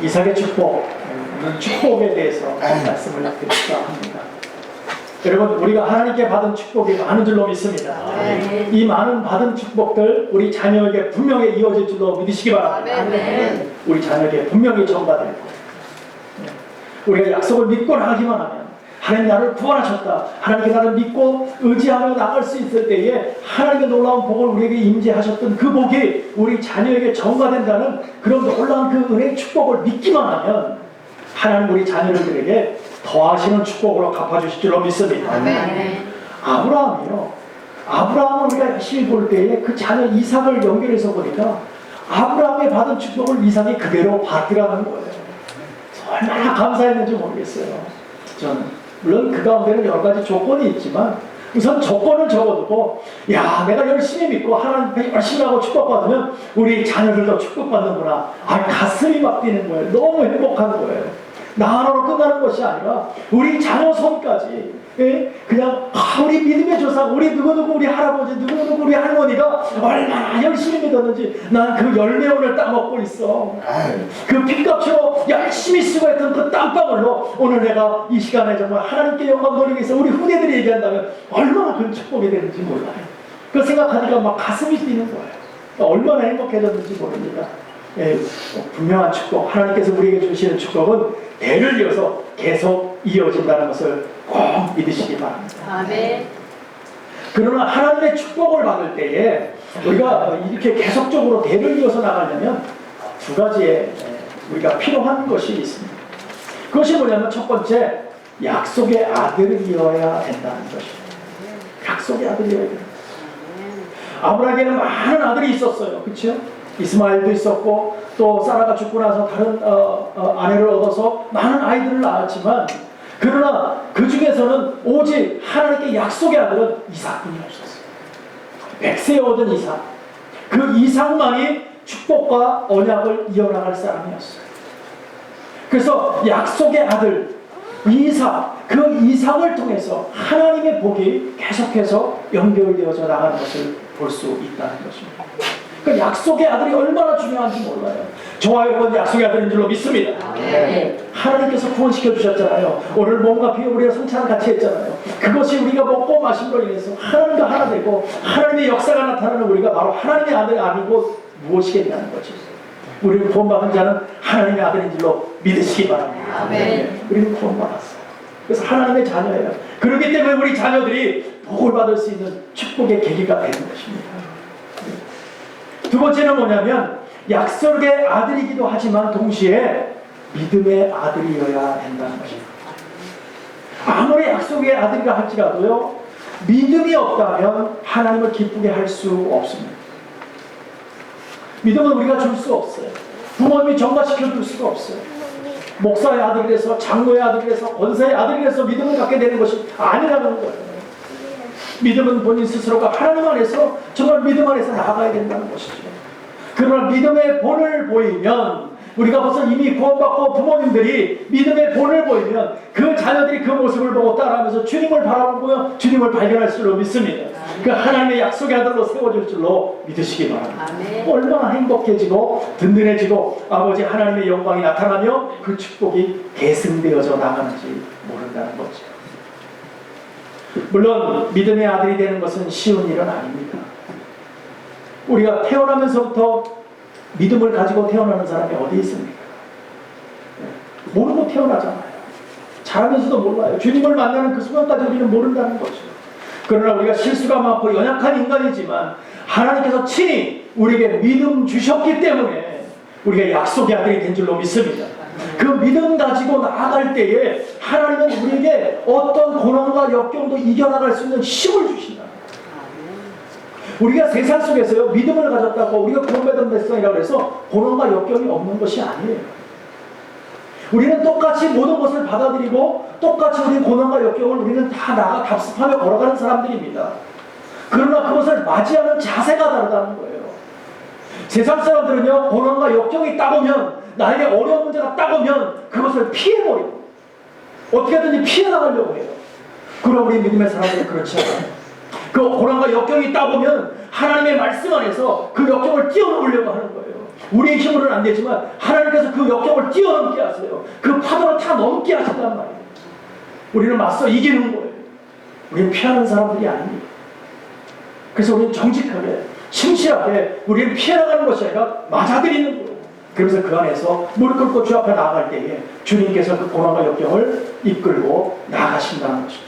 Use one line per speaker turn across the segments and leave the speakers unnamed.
이삭의 축복에 대해서 말씀을 드릴까 합니다. 여러분, 우리가 하나님께 받은 축복이 많은 줄로 믿습니다. 이 많은 받은 축복들 우리 자녀에게 분명히 이어질 줄로 믿으시기 바랍니다. 우리 자녀에게 분명히 전가될 거예요. 우리가 약속을 믿고 나가기만 하면, 하나님 나를 구원하셨다, 하나님께 나를 믿고 의지하며 나갈 수 있을 때에 하나님의 놀라운 복을 우리에게 임재하셨던 그 복이 우리 자녀에게 전가된다는 그런 놀라운 그 은혜의 축복을 믿기만 하면 하나님 우리 자녀들에게 더하시는 축복으로 갚아주실 줄로 믿습니다. 아브라함이요, 아브라함을 우리가 열심히 볼 때에 그 자녀 이삭을 연결해서 보니까 아브라함이 받은 축복을 이삭이 그대로 받으라는 거예요. 얼마나 감사했는지 모르겠어요. 저는 물론 그 가운데는 여러 가지 조건이 있지만 우선 조건을 적어두고, 야, 내가 열심히 믿고 하나님께 열심히 하고 축복받으면 우리 자녀들도 축복받는구나. 가슴이 막 뛰는 거예요. 너무 행복한 거예요. 나 하나로 끝나는 것이 아니라 우리 자녀 손까지, 그냥 우리 믿음의 조상, 우리 누구누구 우리 할아버지, 누구누구 우리 할머니가 얼마나 열심히 믿었는지 난 그 열매원을 따먹고 있어. 그 핏값으로 열심히 수고했던 그 땀방울로 오늘 내가 이 시간에 정말 하나님께 영광 돌리기 위해서 우리 후대들이 얘기한다면 얼마나 큰 축복이 되는지 몰라요. 그 생각하니까 막 가슴이 뛰는 거예요. 얼마나 행복해졌는지 모릅니다. 분명한 축복, 하나님께서 우리에게 주시는 축복은 대를 이어서 계속 이어진다는 것을 꼭 믿으시기 바랍니다.
아멘.
그러나 하나님의 축복을 받을 때에 우리가 이렇게 계속적으로 대를 이어서 나가려면 두 가지의 우리가 필요한 것이 있습니다. 그것이 뭐냐면, 첫 번째, 약속의 아들이어야 된다는 것입니다. 약속의 아들이어야 된다. 아브라함에게는 많은 아들이 있었어요. 그렇죠? 이스마엘도 있었고, 또 사라가 죽고 나서 다른 아내를 얻어서 많은 아이들을 낳았지만, 그러나 그 중에서는 오직 하나님께 약속의 아들은 이삭뿐이 없었어요. 100세에 얻은 이삭, 그 이삭만이 축복과 언약을 이어나갈 사람이었어요. 그래서 약속의 아들 이삭, 그 이삭을 통해서 하나님의 복이 계속해서 연결되어져 나가는 것을 볼 수 있다는 것입니다. 그 약속의 아들이 얼마나 중요한지 몰라요. 저와 여러분 약속의 아들인 줄로 믿습니다. 하나님께서 구원시켜 주셨잖아요. 오늘 몸과 피 우리가 성찬을 같이 했잖아요. 그것이 우리가 먹고 마심으로 인해서 하나님과 하나 되고 하나님의 역사가 나타나는 우리가 바로 하나님의 아들이 아니고 무엇이겠냐는 거죠. 우리는 구원받은 자는 하나님의 아들인 줄로 믿으시기 바랍니다. 우리는 구원받았어요. 그래서 하나님의 자녀예요. 그렇기 때문에 우리 자녀들이 복을 받을 수 있는 축복의 계기가 되는 것입니다. 두 번째는 뭐냐면, 약속의 아들이기도 하지만 동시에 믿음의 아들이어야 된다는 것입니다. 아무리 약속의 아들이라 할지라도요, 믿음이 없다면 하나님을 기쁘게 할 수 없습니다. 믿음은 우리가 줄 수 없어요. 부모님이 전가시켜 줄 수가 없어요. 목사의 아들이라서, 장로의 아들이라서, 권사의 아들이라서 믿음을 갖게 되는 것이 아니라는 거예요. 믿음은 본인 스스로가 하나님 안에서 정말 믿음 안에서 나아가야 된다는 것이죠. 그러나 믿음의 본을 보이면, 우리가 벌써 이미 구원받고 부모님들이 믿음의 본을 보이면 그 자녀들이 그 모습을 보고 따라하면서 주님을 바라보며 주님을 발견할 줄로 믿습니다. 그 하나님의 약속의 아들로 세워질 줄로 믿으시기 바랍니다. 얼마나 행복해지고 든든해지고 아버지 하나님의 영광이 나타나며 그 축복이 계승되어져 나가는지 모른다는 거죠. 물론 믿음의 아들이 되는 것은 쉬운 일은 아닙니다. 우리가 태어나면서부터 믿음을 가지고 태어나는 사람이 어디 있습니까? 모르고 태어나잖아요. 자라면서도 몰라요. 주님을 만나는 그 순간까지 우리는 모른다는 거죠. 그러나 우리가 실수가 많고 연약한 인간이지만 하나님께서 친히 우리에게 믿음 주셨기 때문에 우리가 약속의 아들이 된 줄로 믿습니다. 그 믿음 가지고 나아갈 때에 하나님은 우리에게 어떤 고난과 역경도 이겨나갈 수 있는 힘을 주신다. 우리가 세상 속에서요, 믿음을 가졌다고 우리가 구원받은 백성이라고 해서 고난과 역경이 없는 것이 아니에요. 우리는 똑같이 모든 것을 받아들이고 똑같이 우리 고난과 역경을 우리는 다 나가 답습하며 걸어가는 사람들입니다. 그러나 그것을 맞이하는 자세가 다르다는 거예요. 세상 사람들은요, 고난과 역경이 따오면, 나에게 어려운 문제가 따오면 그것을 피해버리고 어떻게든지 피해 나가려고 해요. 그러나 우리 믿음의 사람들은 그렇지 않아요. 그 고난과 역경이 따오면 하나님의 말씀 안에서 그 역경을 뛰어넘으려고 하는 거예요. 우리의 힘으로는 안 되지만 하나님께서 그 역경을 뛰어넘게 하세요. 그 파도를 다 넘게 하신단 말이에요. 우리는 맞서 이기는 거예요. 우리는 피하는 사람들이 아닙니다. 그래서 우리는 정직하게 신실하게 우리는 피해나가는 것이 아니라 맞아들이는 거예요. 그러면서 그 안에서 무릎 꿇고 주 앞에 나아갈 때에 주님께서 그 고난과 역경을 이끌고 나가신다는 것이죠.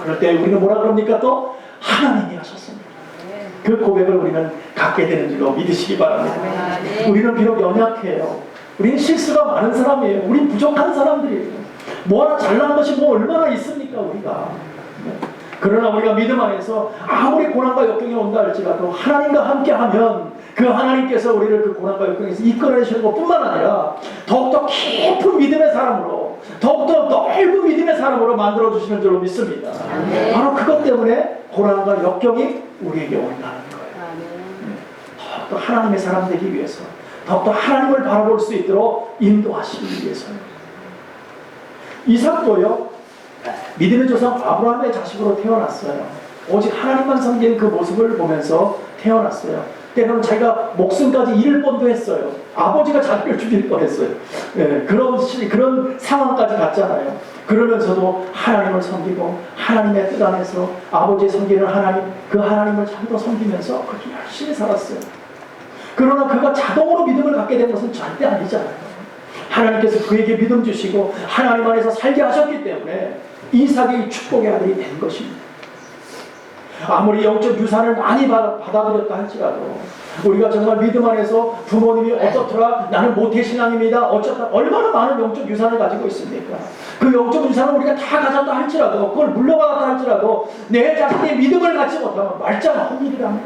그럴 때 우리는 뭐라 그럽니까? 또 하나님이 하셨습니다. 그 고백을 우리는 갖게 되는 줄로 믿으시기 바랍니다. 우리는 비록 연약해요. 우리는 실수가 많은 사람이에요. 우리는 부족한 사람들이에요. 뭐 하나 잘난 것이 뭐 얼마나 있습니까 우리가. 그러나 우리가 믿음 안에서 아무리 고난과 역경이 온다 할지라도 하나님과 함께하면 그 하나님께서 우리를 그 고난과 역경에서 이끌어내시는 것뿐만 아니라 더욱더 깊은 믿음의 사람으로, 더욱더 넓은 믿음의 사람으로 만들어주시는 줄로 믿습니다. 바로 그것 때문에 고난과 역경이 우리에게 온다는 거예요. 더욱더 하나님의 사람 되기 위해서, 더욱더 하나님을 바라볼 수 있도록 인도하시기 위해서요. 이삭도요, 믿음의 조상 아브라함의 자식으로 태어났어요. 오직 하나님만 섬기는 그 모습을 보면서 태어났어요. 때로는 자기가 목숨까지 잃을 뻔도 했어요. 아버지가 자기를 죽일 뻔했어요. 네, 그런 상황까지 갔잖아요. 그러면서도 하나님을 섬기고 하나님의 뜻 안에서 아버지의 섬기는 하나님, 그 하나님을 자기도 섬기면서 그렇게 열심히 살았어요. 그러나 그가 자동으로 믿음을 갖게 된 것은 절대 아니잖아요. 하나님께서 그에게 믿음 주시고 하나님 안에서 살게 하셨기 때문에 이삭이 축복의 아들이 된 것입니다. 아무리 영적 유산을 많이 받아들였다 할지라도 우리가 정말 믿음 안에서 부모님이 어떻더라, 나는 모태신앙입니다, 어쩌다, 얼마나 많은 영적 유산을 가지고 있습니까? 그 영적 유산을 우리가 다 가졌다 할지라도, 그걸 물려받았다 할지라도 내 자신의 믿음을 갖지 못하면 말짱 헛일이라는,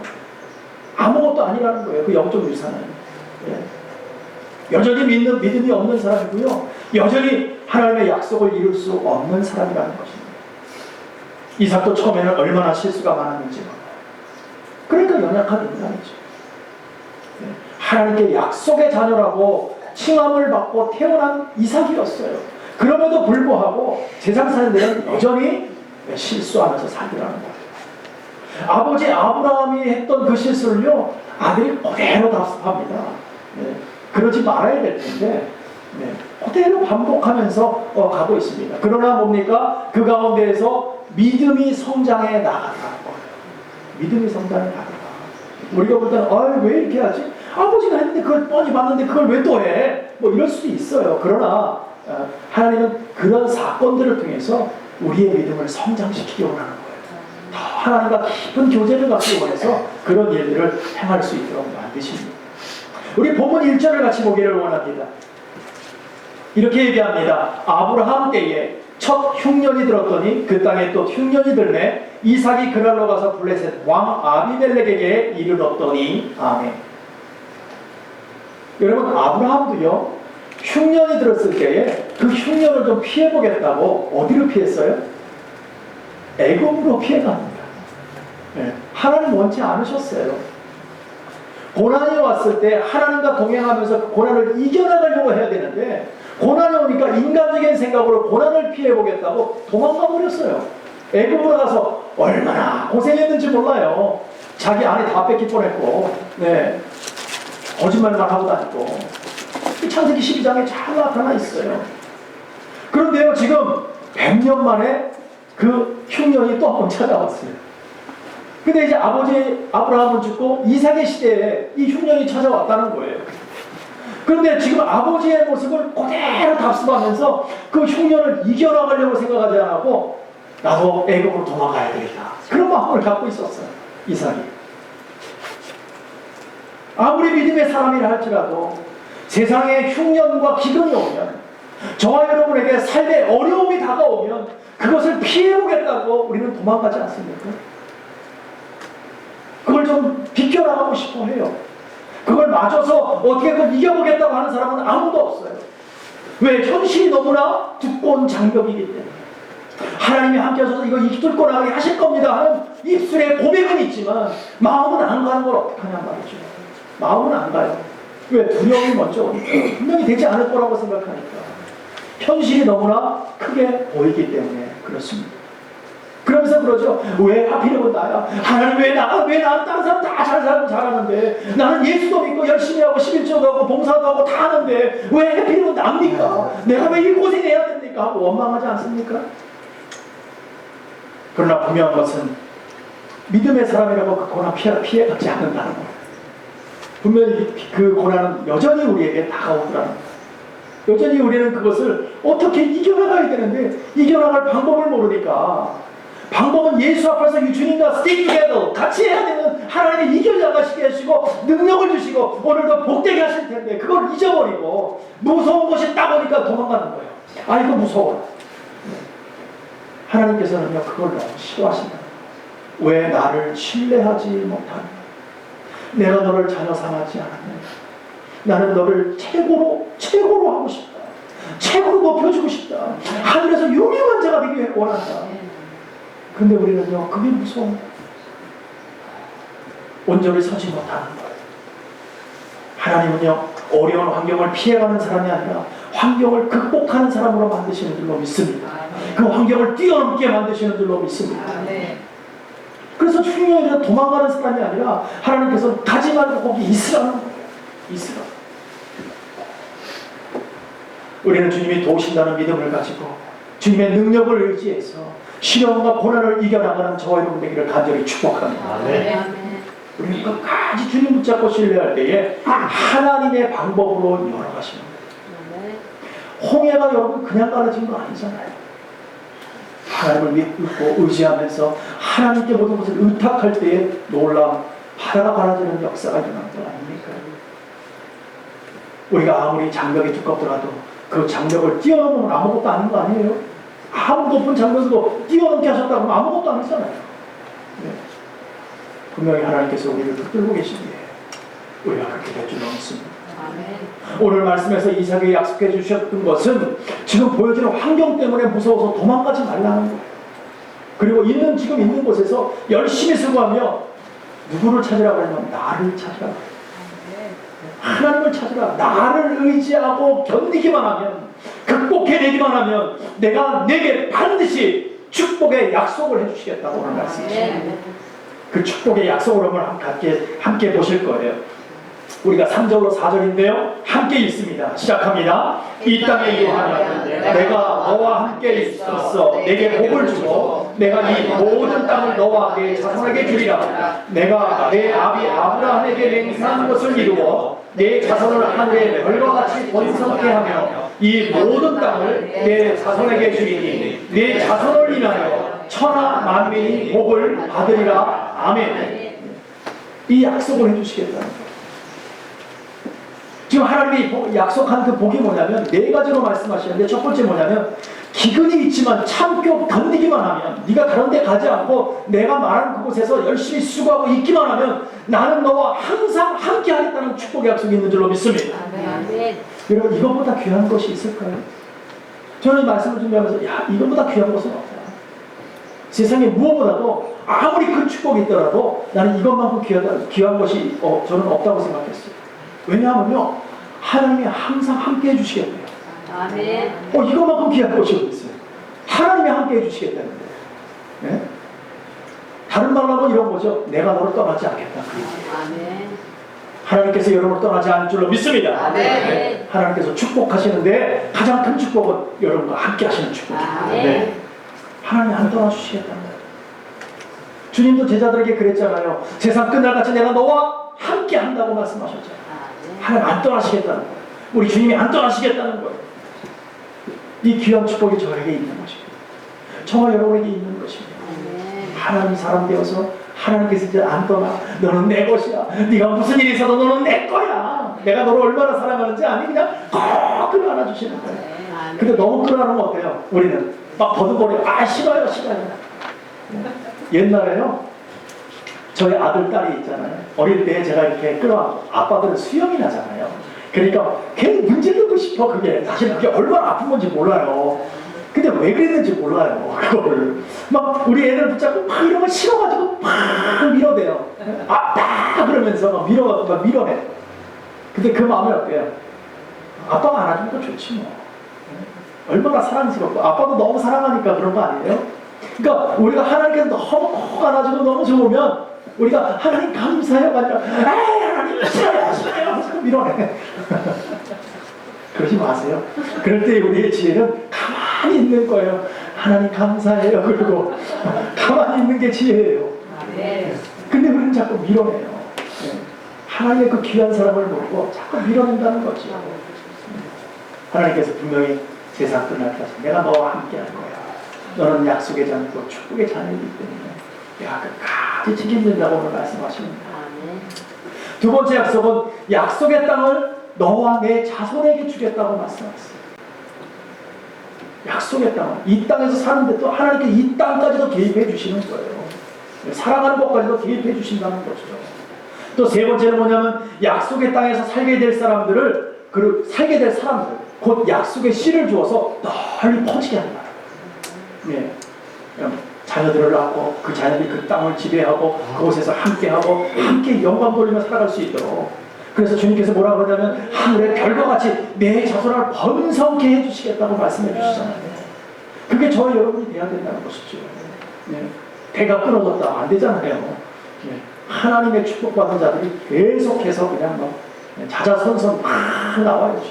아무것도 아니라는 거예요. 그 영적 유산은. 여전히 믿음이 없는 사람이고요, 여전히 하나님의 약속을 이룰 수 없는 사람이라는 것입니다. 이삭도 처음에는 얼마나 실수가 많았는지 몰라요. 그러니까 연약한 인간이죠. 하나님께 약속의 자녀라고 칭함을 받고 태어난 이삭이었어요. 그럼에도 불구하고 세상 사람들은 여전히 실수하면서 살더라는 거예요. 아버지 아브라함이 했던 그 실수를요, 아들이 그대로 답습합니다. 그러지 말아야 될 텐데 그대로 반복하면서 가고 있습니다. 그러나 뭡니까? 그 가운데에서 믿음이 성장해 나가더라는 거예요. 믿음이 성장해 나가더라. 우리가 볼 때는 왜 이렇게 하지? 아버지가 했는데 그걸 뻔히 봤는데 그걸 왜 또 해? 뭐 이럴 수도 있어요. 그러나 하나님은 그런 사건들을 통해서 우리의 믿음을 성장시키기 원하는 거예요. 더 하나님과 깊은 교제를 갖기 원해서 그런 일들을 행할 수 있도록 만드십니다. 우리 본문 1절을 같이 보기를 원합니다. 이렇게 얘기합니다. 아브라함 때에 첫 흉년이 들었더니 그 땅에 또 흉년이 들매 이삭이 그랄로 가서 블레셋 왕 아비멜렉에게 이르렀더니. 아멘. 여러분, 아브라함도요, 흉년이 들었을 때에 그 흉년을 좀 피해보겠다고 어디로 피했어요? 애굽으로 피해갑니다. 하나님 원치 않으셨어요. 고난이 왔을 때 하나님과 동행하면서 그 고난을 이겨나가려고 해야 되는데, 고난이 오니까 인간적인 생각으로 고난을 피해보겠다고 도망가 버렸어요. 애굽으로 가서 얼마나 고생했는지 몰라요. 자기 아내 다 뺏길 뻔했고, 거짓말만 하고 다니고. 창세기 12장에 잘 나타나 있어요. 그런데요, 지금 100년 만에 그 흉년이 또 한 번 찾아왔어요. 근데 이제 아버지 아브라함은 죽고 이삭의 시대에 이 흉년이 찾아왔다는 거예요. 그런데 지금 아버지의 모습을 그대로 답습하면서 그 흉년을 이겨나가려고 생각하지 않고 나도 애굽으로 도망가야 되겠다, 그런 마음을 갖고 있었어요, 이삭이. 아무리 믿음의 사람이라 할지라도 세상에 흉년과 기근이 오면, 저와 여러분에게 삶의 어려움이 다가오면 그것을 피해보겠다고 우리는 도망가지 않습니까? 그걸 좀 비껴나가고 싶어 해요. 그걸 마저서 어떻게든 이겨보겠다고 하는 사람은 아무도 없어요. 왜? 현실이 너무나 두꺼운 장벽이기 때문에. 하나님이 함께 하셔서 이거 뚫고 나가게 하실 겁니다 하는 입술에 고백은 있지만 마음은 안 가는 걸 어떡하냐 말이죠. 마음은 안 가요. 왜? 두려움이 먼저 오니까. 분명히 되지 않을 거라고 생각하니까. 현실이 너무나 크게 보이기 때문에 그렇습니다. 그러면서 그러죠. 왜 하필이면 나야? 하나님 왜 나는 다른 사람 다 잘 살고 잘하는데 나는 예수도 믿고 열심히 하고 11조도 하고 봉사도 하고 다 하는데 왜 하필이면 납니까? 내가 왜 이 고생해야 됩니까? 하고 원망하지 않습니까? 그러나 분명한 것은 믿음의 사람이라고 그 고난 피해가지 않는다는 거예요. 분명히 그 고난은 여전히 우리에게 다가오더라는 거예요. 여전히 우리는 그것을 어떻게 이겨나가야 되는데 이겨나갈 방법을 모르니까 방법은 예수 앞에서 주님과 stick together 같이 해야 되는 하나님이 이겨나가시게 하시고 능력을 주시고 오늘도 복되게 하실 텐데 그걸 잊어버리고 무서운 것이 딱 오니까 도망가는 거예요. 아 이거 무서워. 하나님께서는요 그걸 너무 싫어하신다. 왜 나를 신뢰하지 못하느냐? 내가 너를 자녀 삼았지 않았느냐? 나는 너를 최고로 하고 싶다. 최고로 높여주고 싶다. 하늘에서 유명한 자가 되기 원한다. 근데 우리는요 그게 무서워. 온전히 서지 못하는 거예요. 하나님은요 어려운 환경을 피해가는 사람이 아니라 환경을 극복하는 사람으로 만드시는 줄로 믿습니다. 그 환경을 뛰어넘게 만드시는 줄로 믿습니다. 그래서 중요한 도망가는 사람이 아니라 하나님께서 가지 말고 거기 있으라는 거예요. 있으라. 우리는 주님이 도우신다는 믿음을 가지고 주님의 능력을 의지해서 시련과 고난을 이겨나가는 저와 여러분 되기를 간절히 축복합니다. 우리는 끝까지 주님 붙잡고 신뢰할 때에 하나님의 방법으로 열어가시는 거예요. 홍해가 여러분 그냥 가라진 거 아니잖아요. 하나님을 믿고 의지하면서 하나님께 모든 것을 의탁할 때에 놀라운 바다가 갈라지는 역사가 일어나는 거 아닙니까? 우리가 아무리 장벽이 두껍더라도 그 장벽을 뛰어넘으면 아무것도 아닌 거 아니에요? 아무 높은 장벽도 뛰어넘게 하셨다고 하면 아무것도 아니잖아요. 네. 분명히 하나님께서 우리를 붙들고 계시기에 우리가 그렇게 될 줄 믿습니다. 오늘 말씀에서 이삭에게 약속해 주셨던 것은 지금 보여지는 환경 때문에 무서워서 도망가지 말라는 거예요. 그리고 지금 있는 곳에서 열심히 수고하며 누구를 찾으라고 하면 나를 찾으라고 해요. 하나님을 찾으라. 나를 의지하고 견디기만 하면 극복해내기만 하면 내게 반드시 축복의 약속을 해주시겠다고 오늘 말씀이십니다. 그 축복의 약속을 한번 함께 보실 거예요. 우리가 3절로 4절인데요 함께 읽습니다. 시작합니다. 이 땅에 유하냐 내가 너와 함께 있었어 내게 복을 주고 내가 이 모든 땅을 너와 내 자손에게 주리라. 내가 내 아비 아브라함에게 맹세한 것을 이루어 내 자손을 하늘의 별과 같이 번성케 하며 이 모든 땅을 내 자손에게 주리니 내 자손을 인하여 천하 만민이 복을 받으리라. 아멘. 이 약속을 해주시겠다는 거예요. 지금 하나님이 약속한 그 복이 뭐냐면 네 가지로 말씀하시는데 첫 번째 뭐냐면 기근이 있지만 참고 견디기만 하면 네가 다른 데 가지 않고 내가 말한 그곳에서 열심히 수고하고 있기만 하면 나는 너와 항상 함께 하겠다는 축복의 약속이 있는 줄로 믿습니다. 여러분 이것보다 귀한 것이 있을까요? 저는 말씀을 준비하면서 이것보다 귀한 것은 없다. 세상에 무엇보다도 아무리 큰 축복이 있더라도 나는 이것만큼 귀한 것이 저는 없다고 생각했어요. 왜냐하면요 하나님이 항상 함께 해주시겠네요.
아멘.
이것만큼 귀한 것이 어디 있어요? 하나님이 함께 해주시겠다는데. 네? 다른 말로 하면 이런 거죠. 내가 너를 떠나지 않겠다.
아멘.
하나님께서 여러분을 떠나지 않을 줄로 믿습니다.
아멘.
네? 하나님께서 축복하시는데 가장 큰 축복은 여러분과 함께 하시는 축복입니다. 네. 하나님이 안 떠나주시겠다는 거예요. 주님도 제자들에게 그랬잖아요. 세상 끝날같이 내가 너와 함께 한다고 말씀하셨잖아요. 하나님 안 떠나시겠다는 거예요. 우리 주님이 안 떠나시겠다는 거예요. 이 귀한 축복이 저에게 있는 것입니다. 저와 여러분에게 있는 것입니다. 하나님 사람 되어서 하나님께서 이제 안 떠나. 너는 내 것이야. 네가 무슨 일이 있어도 너는 내 거야. 내가 너를 얼마나 사랑하는지 아니 그냥 꼭 끌어안아주시는 거예요. 근데 너무 끌어안으면 어때요? 우리는 막 버둥거리고 싫어요. 옛날에요 저희 아들 딸이 있잖아요. 어릴 때 제가 이렇게 끌어안고 아빠들은 수영이 나잖아요. 그러니까 괜히 문지르고 싶어. 그게 사실 그게 얼마나 아픈 건지 몰라요. 근데 왜 그랬는지 몰라요. 그거를 막 우리 애들 붙잡고 막 이런 거 싫어가지고 막 밀어대요. 그러면서 막 밀어내. 근데 그 마음이 어때요? 아빠가 안아주니까 좋지 뭐. 얼마나 사랑스럽고 아빠도 너무 사랑하니까 그런 거 아니에요? 그러니까 우리가 하나님께서 너무 코가 나지고 너무 좋으면 우리가 하나님 감사해요가 아니라 에이 하나님 싫어요 싫어요 밀어내. 그러지 마세요. 그럴 때 우리의 지혜는 가만히 있는 거예요. 하나님 감사해요. 그리고 가만히 있는 게 지혜예요. 근데 우리는 자꾸 밀어내요. 하나님의 그 귀한 사람을 모르고 자꾸 밀어낸다는 거죠. 하나님께서 분명히 세상 끝날 때까지 내가 너와 함께 할 거야. 너는 약속의 자녀고 축복의 자녀이기 때문에 내가 끝까지 책임진다고 오늘 말씀하십니다. 두 번째 약속은 약속의 땅을 너와 내 자손에게 주겠다고 말씀하셨어요. 약속의 땅을 이 땅에서 사는데 또 하나님께 이 땅까지도 개입해 주시는 거예요. 사랑하는 것까지도 개입해 주신다는 거죠. 또 세 번째는 뭐냐면 약속의 땅에서 살게 될 사람들을 살게 될 사람들 곧 약속의 씨를 주어서 널리 퍼지게 한다. 네. 자녀들을 낳고 그 자녀들이 그 땅을 지배하고 그곳에서 함께하고 함께 영광 돌리며 살아갈 수 있도록. 그래서 주님께서 뭐라 그러냐면 하늘의 별과 같이 내 자손을 번성케 해주시겠다고 말씀해 주시잖아요. 그게 저와 여러분이 돼야 된다는 것이죠. 네. 배가 끊어졌다 안 되잖아요. 네. 하나님의 축복받은 자들이 계속해서 그냥 뭐 자자손손 막 나와요.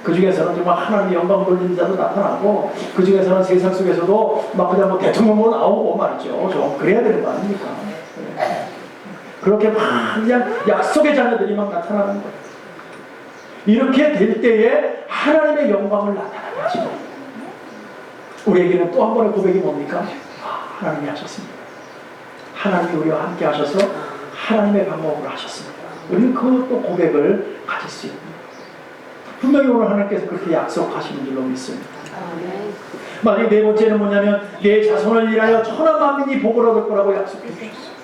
그 중에서는 정말 하나님의 영광 돌리는 자도 나타나고 그 중에서는 세상 속에서도 막 그냥 뭐 대통령으로 나오고 말이죠. 좀 그래야 되는 거 아닙니까? 그렇게 막 그냥 약속의 자녀들이 막 나타나는 거예요. 이렇게 될 때에 하나님의 영광을 나타나게 하시고 우리에게는 또 한 번의 고백이 뭡니까? 하나님이 하셨습니다. 하나님이 우리와 함께 하셔서 하나님의 방법으로 하셨습니다. 우리는 그 또 고백을 가질 수 있습니다. 분명히 오늘 하나님께서 그렇게 약속하시는 줄로 믿습니다. 만약 네 번째는 뭐냐면 내 자손을 위하여 천하 만민이 복을 얻을 거라고 약속해 주셨어요.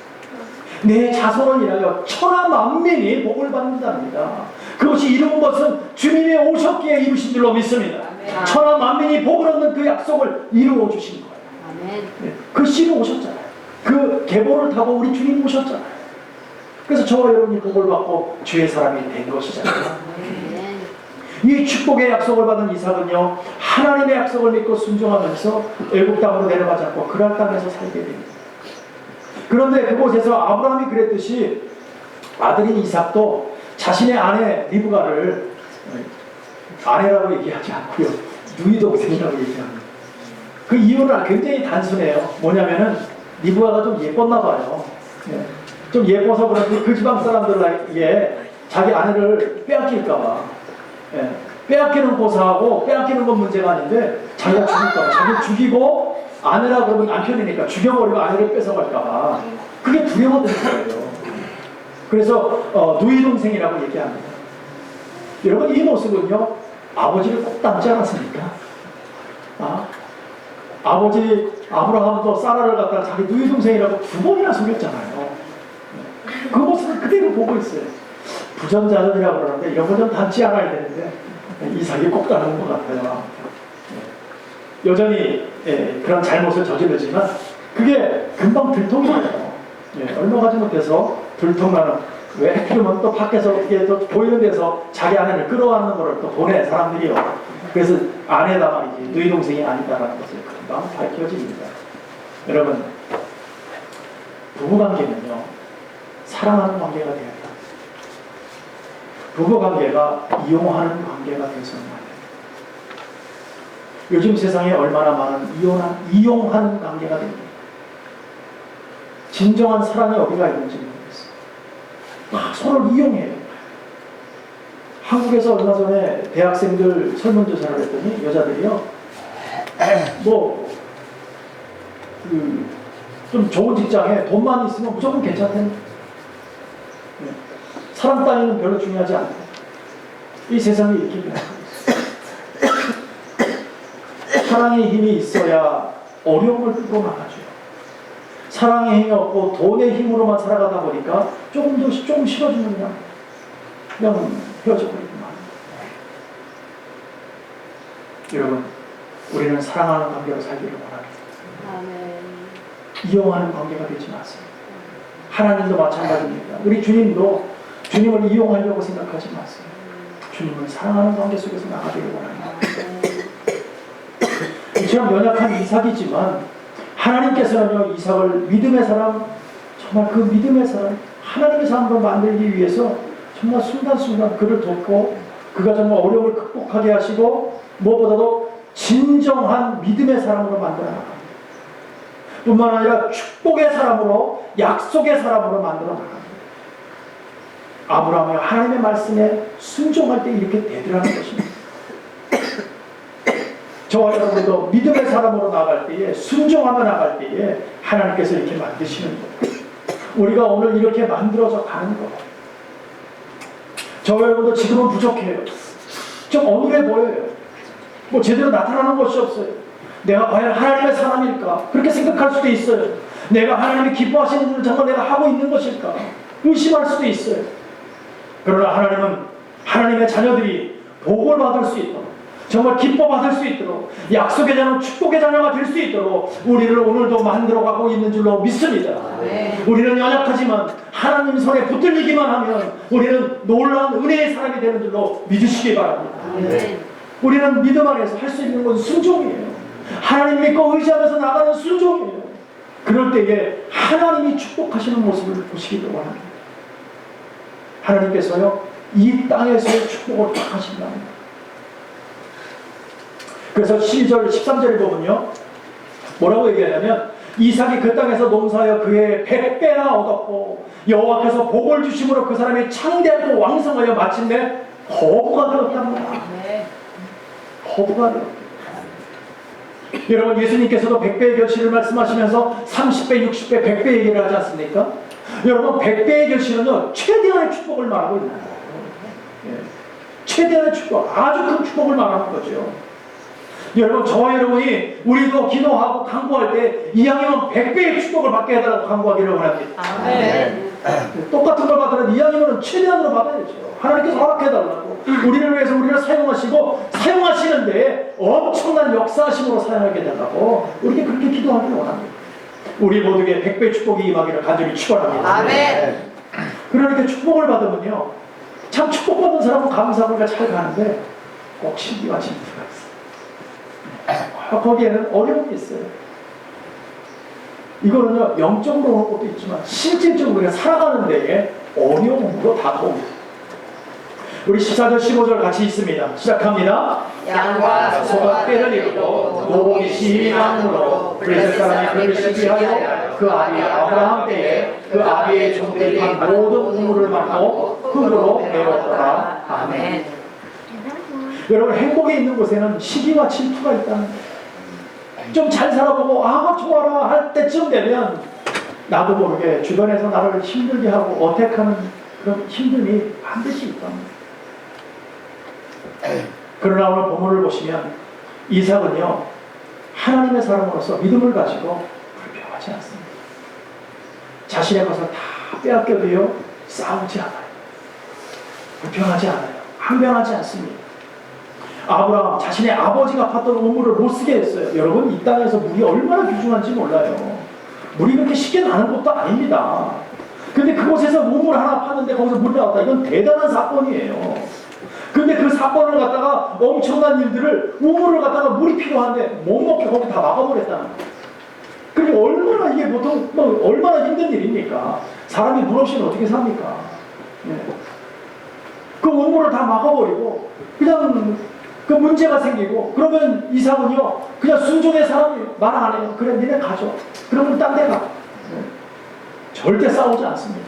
내 자손을 위하여 천하 만민이 복을 받는답니다. 그것이 이룬 것은 주님이 오셨기에 이루신 줄로 믿습니다. 천하 만민이 복을 얻는 그 약속을 이루어 주신 거예요. 네. 그 씨로 오셨잖아요. 그 계보를 타고 우리 주님 오셨잖아요. 그래서 저와 여러분이 복을 받고 주의 사람이 된 것이잖아요. 이 축복의 약속을 받은 이삭은요 하나님의 약속을 믿고 순종하면서 애국 땅으로 내려가지 않고 그랄 땅에서 살게 됩니다. 그런데 그곳에서 아브라함이 그랬듯이 아들인 이삭도 자신의 아내 리브가를 아내라고 얘기하지 않고요 누이 동생이라고 얘기합니다. 그 이유는 굉장히 단순해요. 뭐냐면은 리브가가 좀 예뻤나 봐요. 좀 예뻐서 그런지 그 지방 사람들에게 자기 아내를 빼앗길까봐. 빼앗기는 고사하고 빼앗기는 건 문제가 아닌데 자기가 죽일까봐 자기를 죽이고 아내라 그러면 남편이니까 죽여버리고 아내를 뺏어갈까봐 그게 두려워되는 거예요. 그래서 누이 동생이라고 얘기합니다. 여러분 이 모습은요 아버지를 꼭 닮지 않았습니까? 아버지 아브라함도 사라를 갖다가 자기 누이 동생이라고 2번이나 속였잖아요. 그 모습을 그대로 보고 있어요. 부전자전이라고 그러는데 이런 거 좀 닮지 않아야 되는데 이삭이 꼭 닮은 것 같아요. 여전히 그런 잘못을 저지르지만 그게 금방 들통나요. 얼마 가지 못해서 들통나는 왜 해피면 또 밖에서 어떻게 또 보이는 데서 자기 아내를 끌어안는 거를 또 보내 사람들이요. 그래서 아내다가 이제 누이 동생이 아니다라는 것을 금방 밝혀집니다. 여러분 부부관계는요 사랑하는 관계가 돼야 돼요. 부부관계가 이용하는 관계가 되어서는 안 돼요. 요즘 세상에 얼마나 많은 이용하는 관계가 됩니다. 진정한 사랑이 어디가 있는지 모르겠어요. 서로를 이용해요. 한국에서 얼마 전에 대학생들 설문조사를 했더니 여자들이요 좀 좋은 직장에 돈만 있으면 무조건 괜찮다는 사람 따위는 별로 중요하지 않다. 이 세상이 이렇게 변하고 있어요. 사랑의 힘이 있어야 어려움을 끌고 나가죠. 사랑의 힘이 없고 돈의 힘으로만 살아가다 보니까 조금 싫어지면 그냥 헤어져 버리기만. 여러분, 우리는 사랑하는 관계로 살기를 원합니다. 이용하는 관계가 되지 마세요. 하나님도 마찬가지입니다. 우리 주님도 주님을 이용하려고 생각하지 마세요. 주님을 사랑하는 관계 속에서 나가기를 원합니다. 참 연약한 이삭이지만 하나님께서는요, 이삭을 믿음의 사람, 정말 그 믿음의 사람, 하나님의 사람으로 만들기 위해서 정말 순간순간 그를 돕고 그가 정말 어려움을 극복하게 하시고 무엇보다도 진정한 믿음의 사람으로 만들어 나갑니다. 뿐만 아니라 축복의 사람으로, 약속의 사람으로 만들어 나갑니다. 아브라함이 하나님의 말씀에 순종할 때 이렇게 되더라는 것입니다. 저와 여러분도 믿음의 사람으로 나갈 때에, 순종하며 나갈 때에 하나님께서 이렇게 만드시는 거예요. 우리가 오늘 이렇게 만들어져 가는 거예요. 저와 여러분도 지금은 부족해요. 좀 어눌해 보여요. 뭐 제대로 나타나는 것이 없어요. 내가 과연 하나님의 사람일까? 그렇게 생각할 수도 있어요. 내가 하나님이 기뻐하시는 일을 정말 내가 하고 있는 것일까? 의심할 수도 있어요. 그러나 하나님은 하나님의 자녀들이 복을 받을 수 있도록, 정말 기뻐 받을 수 있도록, 약속의 자녀, 축복의 자녀가 될 수 있도록 우리를 오늘도 만들어가고 있는 줄로 믿습니다. 우리는 연약하지만 하나님 손에 붙들리기만 하면 우리는 놀라운 은혜의 사람이 되는 줄로 믿으시기 바랍니다. 우리는 믿음 안에서 할 수 있는 건 순종이에요. 하나님 믿고 의지하면서 나가는 순종이에요. 그럴 때에 하나님이 축복하시는 모습을 보시기도 원합니다. 하나님께서요, 이 땅에서의 축복을 딱 하신답니다. 그래서 12절, 13절에 보면요, 뭐라고 얘기하냐면, 이삭이 그 땅에서 농사하여 그의 100배나 얻었고 여호와께서 복을 주심으로 그 사람이 창대하고 왕성하여 마침내 거부가 되었답니다. 거부가 되었다. 여러분, 예수님께서도 100배의 결실을 말씀하시면서 30배, 60배, 100배 얘기를 하지 않습니까? 여러분, 100배의 결실은요, 최대한의 축복을 말하고 있는 거예요. 최대한의 축복, 아주 큰 축복을 말하는 거죠. 여러분, 저와 여러분이 우리도 기도하고 간구할 때 이왕이면 100배의 축복을 받게 해달라고 간구하기를 원합니다. 똑같은 걸 받으면 이왕이면 최대한으로 받아야죠. 하나님께서 허락해달라고, 우리를 위해서 우리를 사용하시고 사용하시는데 엄청난 역사하심으로 사용하게 해달라고 우리에게 그렇게 기도하기를 원합니다. 우리 모두에게 100배의 축복이 임하기를 간절히 축원합니다. 그러니까 축복을 받으면요, 참 축복받은 사람은 감사하고 잘 가는데 꼭 신기와 진리가 있어요. 거기에는 어려움이 있어요. 이거는요, 영적으로 오는 것도 있지만 실질적으로 우리가 살아가는 데에 어려움으로 다가옵니다. 우리 14절 15절 같이 있습니다. 시작합니다.
양과
소가 때를 이루고 노복이 심함으로 블레셋 사람이 그를 시기하여 그 아비 아브라함 때에 그 아비의 종들이 모든 우물을 막고 흙으로 메웠더라. 아멘. 여러분, 행복이 있는 곳에는 시기와 질투가 있다는 거예요. 좀 잘 살아보고 아 좋아라 할 때쯤 되면 나도 모르게 주변에서 나를 힘들게 하고 어택하는 그런 힘듦이 반드시 있답니다. 그러나 오늘 본문을 보시면 이삭은요, 하나님의 사람으로서 믿음을 가지고 불평하지 않습니다. 자신의 것을 다 빼앗겨도요 싸우지 않아요. 불평하지 않아요. 항변하지 않습니다. 아브라함, 자신의 아버지가 팠던 우물을 못 쓰게 했어요. 여러분, 이 땅에서 물이 얼마나 귀중한지 몰라요. 물이 그렇게 쉽게 나는 것도 아닙니다. 근데 그곳에서 우물 하나 팠는데 거기서 물이 나왔다. 이건 대단한 사건이에요. 근데 그 사건을 갖다가 엄청난 일들을, 우물을 갖다가 물이 필요한데 못 먹게 거기 다 막아버렸다는 거예요. 그게 얼마나, 이게 보통 얼마나 힘든 일입니까? 사람이 물 없이는 어떻게 삽니까? 네. 그 우물을 다 막아버리고 그냥 그 문제가 생기고, 그러면 이삭은요 그냥 순종의 사람이에요. 말 안 해요. 그래, 니네 가져. 그러면 딴 데 가. 네. 절대 싸우지 않습니다.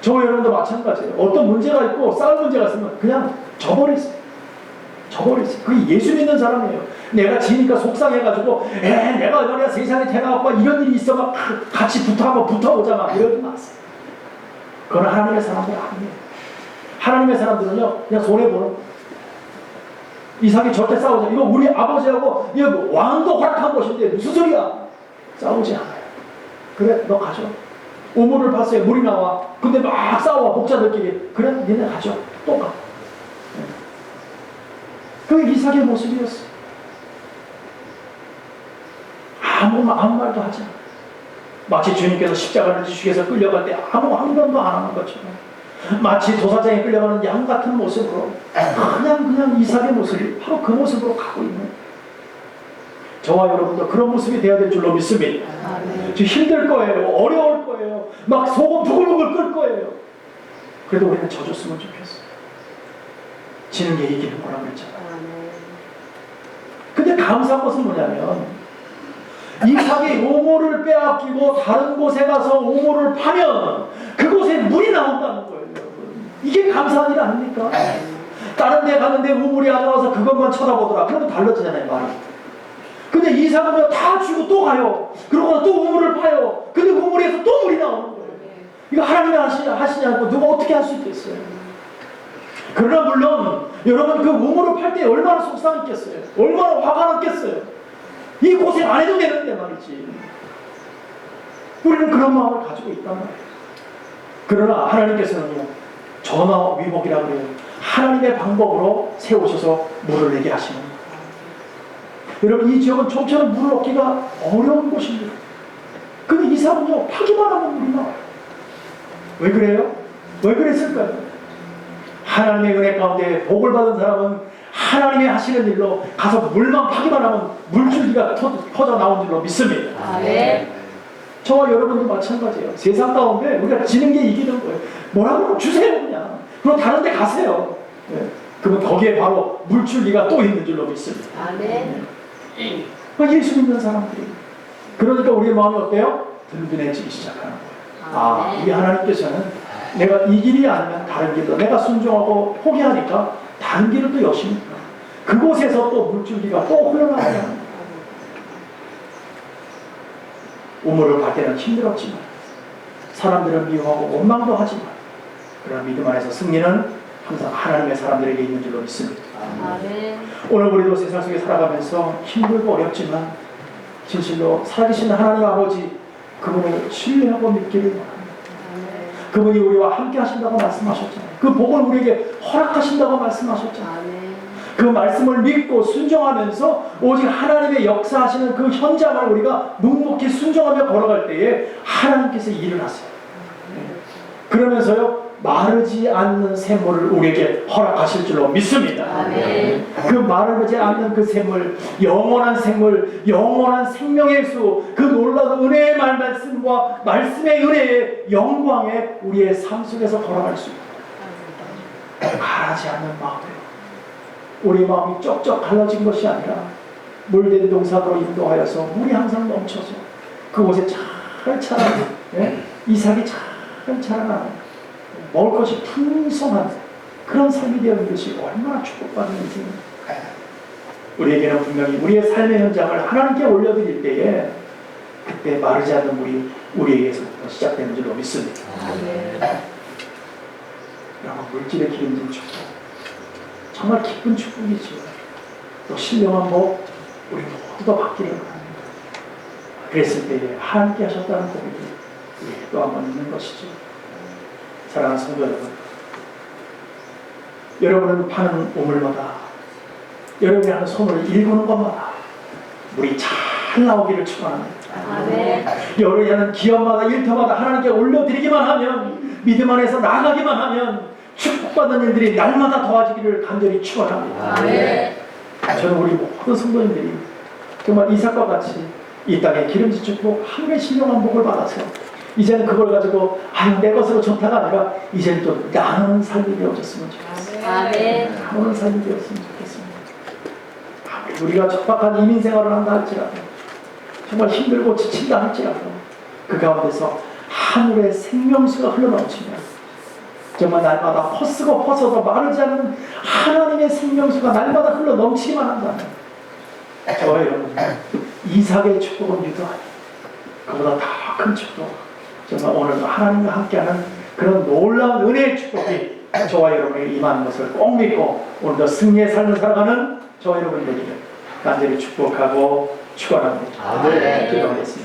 저 여러분도 마찬가지예요. 어떤 문제가 있고 싸울 문제가 있으면 그냥 져버리세요. 그게 예수 믿는 사람이에요. 내가 지니까 속상해가지고 내가 얼마나 세상에 태어나고 이런 일이 있어 막 같이 붙어보자 막 이러지 마세요. 그건 하나님의 사람들 아니에요. 하나님의 사람들은요 그냥 손해보는, 이삭이 절대 싸우지 않아요. 이거 우리 아버지하고 이거 왕도 허락한 것인데 무슨 소리야. 싸우지 않아요. 그래, 너 가져. 우물을 봤어요. 물이 나와. 근데 막 싸워, 목자들끼리. 그래, 니네 가져. 또 가. 그게 이삭의 모습이었어. 아무 말도 하지 않아. 마치 주님께서 십자가를 지시기 위해서 끌려갈 때 아무 항변도 안 하는 것처럼, 마치 도사장에 끌려가는 양 같은 모습으로 그냥 이삭의 모습이 바로 그 모습으로 가고 있는. 저와 여러분도 그런 모습이 되어야 될 줄로 믿습니다.
아멘.
지금 힘들 거예요. 어려울 거예요. 막 속은 부글부글 끓 거예요. 그래도 우리는 져줬으면 좋겠어요. 지는 게 이기는 거라고 했잖아요.
아멘.
근데 감사한 것은 뭐냐면 이삭이 오모를 빼앗기고 다른 곳에 가서 오모를 파면 그곳에 물이 나온다는 거예요, 여러분. 이게 감사한 일 아닙니까? 다른 데 갔는데 우물이 안 나와서 그것만 쳐다보더라. 그러면 달라지잖아요, 말이. 근데 이삭은 다 주고 또 가요. 그러고 또 우물을 파요. 근데 그 우물에서 또 물이 나오는 거예요. 이거 하나님이 하시냐고 누가 어떻게 할 수 있겠어요? 그러나 물론 여러분 그 우물을 팔 때 얼마나 속상했겠어요? 얼마나 화가 났겠어요? 이 고생 안 해도 되는데 말이지. 우리는 그런 마음을 가지고 있단 말이에요. 그러나 하나님께서는요, 전화위복이라고 그래요. 하나님의 방법으로 세우셔서 물을 내게 하시는 거예요. 여러분 이 지역은 좀처럼 물을 얻기가 어려운 곳입니다. 근데 이 사람은요, 파기만 하면 물이 나와요. 왜 그래요? 왜 그랬을까요? 하나님의 은혜 가운데 복을 받은 사람은 하나님이 하시는 일로 가서 물만 파기만 하면 물줄기가 퍼져 나온 줄로 믿습니다.
아멘.
저와 여러분도 마찬가지예요. 세상 가운데 우리가 지는 게 이기는 거예요. 뭐라고 하면 주세요 그냥. 그럼 다른 데 가세요. 네. 그러면 거기에 바로 물줄기가 또 있는 줄로 믿습니다.
아멘.
예수 믿는 사람들이. 그러니까 우리의 마음이 어때요? 든든해지기 시작하는 거예요. 우리 하나님께서는 내가 이 길이 아니면 다른 길로 내가 순종하고 포기하니까 다른 길을 또 여십니다. 그곳에서 또 물줄기가 또 흘러나가요. 우물을 갈 때는 힘들었지만 사람들은 미워하고 원망도 하지만 그러나 믿음 안에서 승리는 항상 하나님의 사람들에게 있는 줄로 믿습니다.
아멘.
오늘 우리도 세상 속에 살아가면서 힘들고 어렵지만 진실로 살아계신 하나님 아버지 그분을 신뢰하고 믿기를 바랍니다. 그분이 우리와 함께 하신다고 말씀하셨잖아요. 그 복을 우리에게 허락하신다고 말씀하셨잖아요.
아멘.
그 말씀을 믿고 순종하면서 오직 하나님의 역사하시는 그 현장을 우리가 묵묵히 순종하며 걸어갈 때에 하나님께서 일을 하세요. 그러면서요, 마르지 않는 샘물을 우리에게 허락하실 줄로 믿습니다.
아멘.
그 마르지 않는 그 샘물, 영원한 샘물, 영원한 생명의 수, 그 놀라운 은혜의 말씀과 말씀의 은혜의 영광에 우리의 삶 속에서 걸어갈 수 있다. 가라지 않는 마음으로 우리 마음이 쩍쩍 갈라진 것이 아니라 물된 동산으로 인도하여서 물이 항상 넘쳐서 그곳에 잘 자라는, 이삭이 잘 자라나는, 먹을 것이 풍성한 그런 삶이 되는 것이 얼마나 축복받는 인생입니까? 우리에게는 분명히 우리의 삶의 현장을 하나님께 올려드릴 때에 그때 마르지 않는 물이 우리에게서부터 시작되는 줄로 믿습니다. 여러분, 물질의 기름진 축복, 정말 기쁜 축복이지요. 또 신령한 복 우리 모두가 받기를 바랍니다. 그랬을 때에 하나님께 하셨다는 고백이 우리에게 또 한 번 있는 것이죠. 사랑하는 성도 여러분, 여러분은 파는 우물마다, 여러분이 하는 손을 일구는 것마다 물이 잘 나오기를 축원합니다.
아멘.
여러분이 하는 기업마다 일터마다 하나님께 올려드리기만 하면, 믿음 안에서 나가기만 하면 축복받는 일들이 날마다 더해지기를 간절히 축원합니다.
아멘.
저는 우리 모든 성도님들이 정말 이삭과 같이 이 땅에 기름진 축복, 하늘의 신령한 복을 받아서 이제는 그걸 가지고 내 것으로 좋다가 아니라 이제는 또 나누는 삶이 되어졌으면 좋겠습니다.
아멘.
나누는 삶이 되었으면 좋겠습니다. 아무리 우리가 척박한 이민 생활을 한다 할지라도, 정말 힘들고 지친다 할지라도 그 가운데서 하늘의 생명수가 흘러넘치면 정말 날마다 퍼쓰고 퍼서도 마르지 않는 하나님의 생명수가 날마다 흘러넘치기만 한다면 저와 여러분, 이삭의 축복은 유도하니 그보다 더 큰 축복, 정말 오늘도 하나님과 함께하는 그런 놀라운 은혜의 축복이 저와 여러분에게 임하는 것을 꼭 믿고 오늘도 승리의 삶을 살아가는 저와 여러분 되기를 간절히 축복하고 축원합니다.
아멘.
기도하겠습니다.